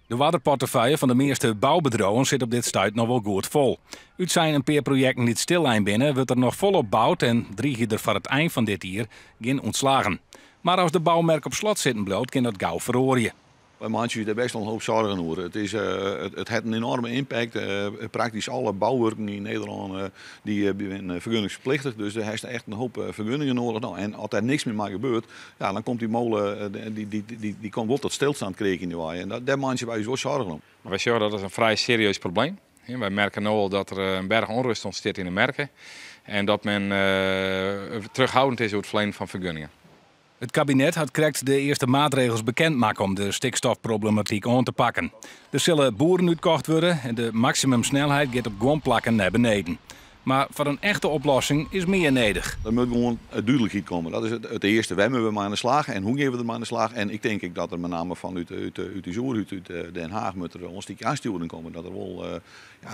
De waterportefeuille van de meeste bouwbedrijven zit op dit stuit nog wel goed vol. Uit zijn een paar projecten niet stil binnen, wordt er nog volop bouwd en drie er voor het eind van dit jaar geen ontslagen. Maar als de bouwmerk op slot zitten bloot, kan dat gauw verrooien. Bij mensen is er best wel een hoop zorgen over. Het heeft een enorme impact. Praktisch alle bouwwerken in Nederland die zijn vergunningsverplichtig. Dus er is echt een hoop vergunningen nodig. Nou, en als er niks meer maar gebeurt, ja, dan komt die molen die komt wel tot stilstand krijgen in de waai. En daar maken wij zo zorgen om. Wij zien dat is een vrij serieus probleem. Wij merken nu al dat er een berg onrust ontstaat in de merken. En dat men terughoudend is over het verlenen van vergunningen. Het kabinet had correct de eerste maatregels bekendgemaakt om de stikstofproblematiek aan te pakken. Er zullen boeren uitgekocht worden en de maximumsnelheid gaat op gewoon plakken naar beneden. Maar voor een echte oplossing is meer nodig. Er moet gewoon duidelijkheid komen. Dat is het eerste. Waar hebben we maar aan de slag en hoe geven we er maar aan de slag? En ik denk dat er met name vanuit de zorg, uit Den Haag, moet er ons die aansturing komen. Dat er wel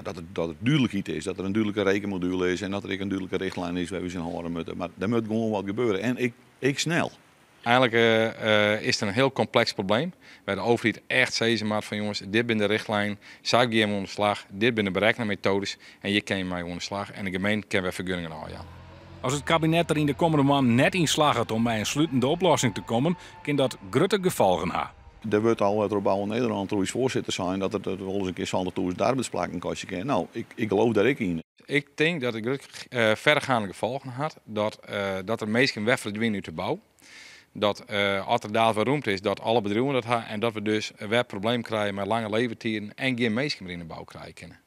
dat het duidelijkheid is, dat er een duidelijke rekenmodule is en dat er ook een duidelijke richtlijn is waar we zijn horen moeten. Maar er moet gewoon wat gebeuren. En ik snel. Eigenlijk is het een heel complex probleem. Waar de overheid echt zeggen maakt van jongens, dit ben de richtlijn, zij gaan we aan de slag, dit ben de berekenmethodes en je kan je mij aan de slag en de gemeente kan weer vergunningen halen. Als het kabinet er in de komende maanden net in slaagt om bij een sluitende oplossing te komen, kan dat grote gevolgen hebben. Er wordt al het Bouwen Nederland trouwens voorzitter zijn dat het wel eens een keer 20.000 arbeidsplaatsen kosten kan. Nou, ik geloof daar ik in. Ik denk dat het verregaande gevolgen had, dat er mensen weg verdwijnen uit de bouw. Dat als er daar wat ruimte is, dat alle bedrijven dat hebben en dat we dus weer probleem krijgen met lange leeftijden en geen mensen meer in de bouw krijgen.